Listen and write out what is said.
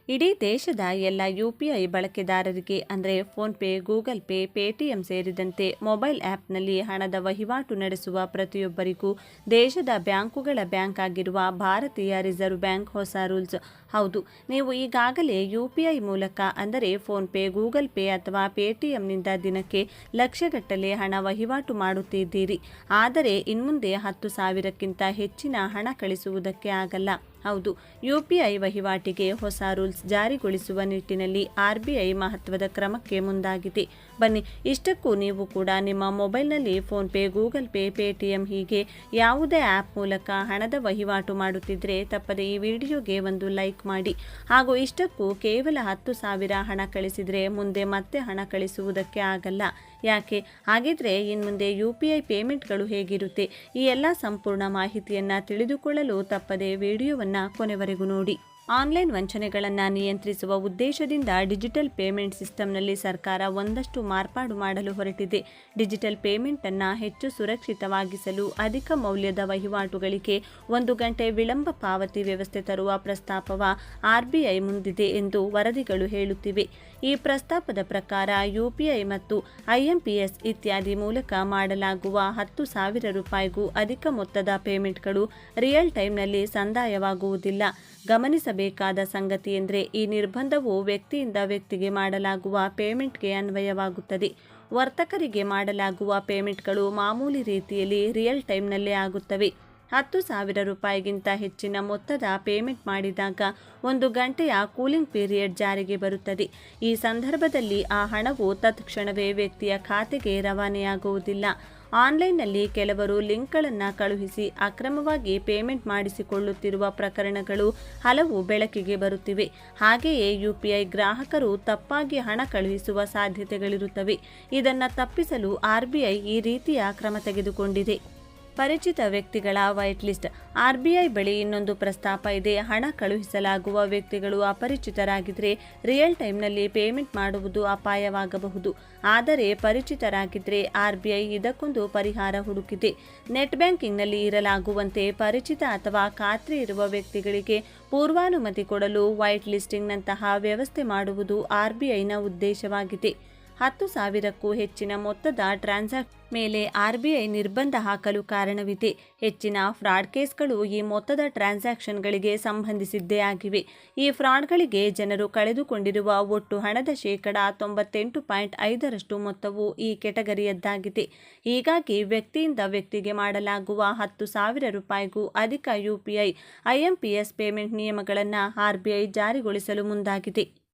ಇಡೀ ದೇಶದ ಎಲ್ಲ ಯುಪಿಐ ಬಳಕೆದಾರರಿಗೆ ಅಂದರೆ ಫೋನ್ಪೇ, ಗೂಗಲ್ ಪೇ, ಪೇಟಿಎಂ ಸೇರಿದಂತೆ ಮೊಬೈಲ್ ಆ್ಯಪ್ನಲ್ಲಿ ಹಣದ ವಹಿವಾಟು ನಡೆಸುವ ಪ್ರತಿಯೊಬ್ಬರಿಗೂ ದೇಶದ ಬ್ಯಾಂಕುಗಳ ಬ್ಯಾಂಕ್ ಆಗಿರುವ ಭಾರತೀಯ ರಿಸರ್ವ್ ಬ್ಯಾಂಕ್ ಹೊಸ ರೂಲ್ಸ್. ಹೌದು, ನೀವು ಈಗಾಗಲೇ ಯುಪಿಐ ಮೂಲಕ ಅಂದರೆ ಫೋನ್ಪೇ, ಗೂಗಲ್ ಪೇ ಅಥವಾ ಪೇಟಿಎಂನಿಂದ ದಿನಕ್ಕೆ ಲಕ್ಷಗಟ್ಟಲೆ ಹಣ ವಹಿವಾಟು ಮಾಡುತ್ತಿದ್ದೀರಿ. ಆದರೆ ಇನ್ಮುಂದೆ 10,000ಕ್ಕಿಂತ ಹೆಚ್ಚಿನ ಹಣ ಕಳಿಸುವುದಕ್ಕೆ ಆಗಲ್ಲ. ಹೌದು, ಯುಪಿಐ ವಹಿವಾಟಿಗೆ ಹೊಸ ರೂಲ್ಸ್ ಜಾರಿಗೊಳಿಸುವ ನಿಟ್ಟಿನಲ್ಲಿ ಆರ್ಬಿಐ ಮಹತ್ವದ ಕ್ರಮಕ್ಕೆ ಮುಂದಾಗಿದೆ. ಬನ್ನಿ, ಇಷ್ಟಕ್ಕೂ ನೀವು ಕೂಡ ನಿಮ್ಮ ಮೊಬೈಲ್ನಲ್ಲಿ ಫೋನ್ಪೇ, ಗೂಗಲ್ ಪೇ, ಪೇಟಿಎಂ ಹೀಗೆ ಯಾವುದೇ ಆ್ಯಪ್ ಮೂಲಕ ಹಣದ ವಹಿವಾಟು ಮಾಡುತ್ತಿದ್ದರೆ ತಪ್ಪದೆ ಈ ವಿಡಿಯೋಗೆ ಒಂದು ಲೈಕ್ ಮಾಡಿ. ಹಾಗೂ ಇಷ್ಟಕ್ಕೂ ಕೇವಲ 10,000 ಹಣ ಕಳಿಸಿದರೆ ಮುಂದೆ ಮತ್ತೆ ಹಣ ಕಳಿಸುವುದಕ್ಕೆ ಆಗಲ್ಲ. ಯಾಕೆ? ಹಾಗಿದ್ರೆ ಇನ್ಮುಂದೆ ಯುಪಿಐ ಪೇಮೆಂಟ್ಗಳು ಹೇಗಿರುತ್ತೆ? ಈ ಎಲ್ಲ ಸಂಪೂರ್ಣ ಮಾಹಿತಿಯನ್ನು ತಿಳಿದುಕೊಳ್ಳಲು ತಪ್ಪದೆ ವಿಡಿಯೋವನ್ನು ಕೊನೆವರೆಗೂ ನೋಡಿ. ಆನ್ಲೈನ್ ವಂಚನೆಗಳನ್ನು ನಿಯಂತ್ರಿಸುವ ಉದ್ದೇಶದಿಂದ ಡಿಜಿಟಲ್ ಪೇಮೆಂಟ್ ಸಿಸ್ಟಂನಲ್ಲಿ ಸರ್ಕಾರ ಒಂದಷ್ಟು ಮಾರ್ಪಾಡು ಮಾಡಲು ಹೊರಟಿದೆ. ಡಿಜಿಟಲ್ ಪೇಮೆಂಟನ್ನು ಹೆಚ್ಚು ಸುರಕ್ಷಿತವಾಗಿಸಲು ಅಧಿಕ ಮೌಲ್ಯದ ವಹಿವಾಟುಗಳಿಗೆ 1 ಗಂಟೆ ವಿಳಂಬ ಪಾವತಿ ವ್ಯವಸ್ಥೆ ತರುವ ಪ್ರಸ್ತಾಪವ ಆರ್ಬಿಐ ಮುಂದಿದೆ ಎಂದು ವರದಿಗಳು ಹೇಳುತ್ತಿವೆ. ಈ ಪ್ರಸ್ತಾಪದ ಪ್ರಕಾರ ಯುಪಿಐ ಮತ್ತು ಐಎಂಪಿಎಸ್ ಇತ್ಯಾದಿ ಮೂಲಕ ಮಾಡಲಾಗುವ 10,000 ರೂಪಾಯಿಗೂ ಅಧಿಕ ಮೊತ್ತದ ಪೇಮೆಂಟ್ಗಳು ರಿಯಲ್ ಟೈಮ್ನಲ್ಲಿ ಸಂದಾಯವಾಗುವುದಿಲ್ಲ. ಗಮನಿಸಬೇಕಾದ ಸಂಗತಿ ಎಂದರೆ ಈ ನಿರ್ಬಂಧವು ವ್ಯಕ್ತಿಯಿಂದ ವ್ಯಕ್ತಿಗೆ ಮಾಡಲಾಗುವ ಪೇಮೆಂಟ್ಗೆ ಅನ್ವಯವಾಗುತ್ತದೆ. ವರ್ತಕರಿಗೆ ಮಾಡಲಾಗುವ ಪೇಮೆಂಟ್ಗಳು ಮಾಮೂಲಿ ರೀತಿಯಲ್ಲಿ ರಿಯಲ್ ಟೈಮ್ನಲ್ಲೇ ಆಗುತ್ತವೆ. 10,000 ರೂಪಾಯಿಗಿಂತ ಹೆಚ್ಚಿನ ಮೊತ್ತದ ಪೇಮೆಂಟ್ ಮಾಡಿದಾಗ 1 ಗಂಟೆಯ ಕೂಲಿಂಗ್ ಪೀರಿಯಡ್ ಜಾರಿಗೆ ಬರುತ್ತದೆ. ಈ ಸಂದರ್ಭದಲ್ಲಿ ಆ ಹಣವು ತತ್ಕ್ಷಣವೇ ವ್ಯಕ್ತಿಯ ಖಾತೆಗೆ ರವಾನೆಯಾಗುವುದಿಲ್ಲ. ಆನ್ಲೈನ್ನಲ್ಲಿ ಕೆಲವರು ಲಿಂಕ್ಗಳನ್ನು ಕಳುಹಿಸಿ ಅಕ್ರಮವಾಗಿ ಪೇಮೆಂಟ್ ಮಾಡಿಸಿಕೊಳ್ಳುತ್ತಿರುವ ಪ್ರಕರಣಗಳು ಹಲವು ಬೆಳಕಿಗೆ ಬರುತ್ತಿವೆ. ಹಾಗೆಯೇ ಯುಪಿಐ ಗ್ರಾಹಕರು ತಪ್ಪಾಗಿ ಹಣ ಕಳುಹಿಸುವ ಸಾಧ್ಯತೆಗಳಿರುತ್ತವೆ. ಇದನ್ನು ತಪ್ಪಿಸಲು ಆರ್ಬಿಐ ಈ ರೀತಿಯ ಕ್ರಮ ತೆಗೆದುಕೊಂಡಿದೆ. ಪರಿಚಿತ ವ್ಯಕ್ತಿಗಳ ವೈಟ್ ಲಿಸ್ಟ್. ಆರ್ಬಿಐ ಬಳಿ ಇನ್ನೊಂದು ಪ್ರಸ್ತಾಪ ಇದೆ. ಹಣ ಕಳುಹಿಸಲಾಗುವ ವ್ಯಕ್ತಿಗಳು ಅಪರಿಚಿತರಾಗಿದ್ದರೆ ರಿಯಲ್ ಟೈಮ್ನಲ್ಲಿ ಪೇಮೆಂಟ್ ಮಾಡುವುದು ಅಪಾಯವಾಗಬಹುದು. ಆದರೆ ಪರಿಚಿತರಾಗಿದ್ದರೆ ಆರ್ಬಿಐ ಇದಕ್ಕೊಂದು ಪರಿಹಾರ ಹುಡುಕಿದೆ. ನೆಟ್ ಬ್ಯಾಂಕಿಂಗ್ನಲ್ಲಿ ಇರಲಾಗುವಂತೆ ಪರಿಚಿತ ಅಥವಾ ಖಾತ್ರಿ ಇರುವ ವ್ಯಕ್ತಿಗಳಿಗೆ ಪೂರ್ವಾನುಮತಿ ಕೊಡಲು ವೈಟ್ ಲಿಸ್ಟಿಂಗ್ನಂತಹ ವ್ಯವಸ್ಥೆ ಮಾಡುವುದು ಆರ್ಬಿಐನ ಉದ್ದೇಶವಾಗಿದೆ. 10,000ಕ್ಕೂ ಹೆಚ್ಚಿನ ಮೊತ್ತದ ಟ್ರಾನ್ಸಾಕ್ಷನ್ ಮೇಲೆ ಆರ್ಬಿಐ ನಿರ್ಬಂಧ ಹಾಕಲು ಕಾರಣವಿದೆ. ಹೆಚ್ಚಿನ ಫ್ರಾಡ್ ಕೇಸ್ಗಳು ಈ ಮೊತ್ತದ ಟ್ರಾನ್ಸಾಕ್ಷನ್ಗಳಿಗೆ ಸಂಬಂಧಿಸಿದ್ದೇ ಆಗಿವೆ. ಈ ಫ್ರಾಡ್ಗಳಿಗೆ ಜನರು ಕಳೆದುಕೊಂಡಿರುವ ಒಟ್ಟು ಹಣದ ಶೇಕಡ 98.5% ಮೊತ್ತವು ಈ ಕೆಟಗರಿಯದ್ದಾಗಿದೆ. ಹೀಗಾಗಿ ವ್ಯಕ್ತಿಯಿಂದ ವ್ಯಕ್ತಿಗೆ ಮಾಡಲಾಗುವ 10,000 ರೂಪಾಯಿಗೂ ಅಧಿಕ ಯುಪಿಐ, ಐಎಂಪಿಎಸ್ ಪೇಮೆಂಟ್ ನಿಯಮಗಳನ್ನು ಆರ್ಬಿಐ ಜಾರಿಗೊಳಿಸಲು ಮುಂದಾಗಿದೆ.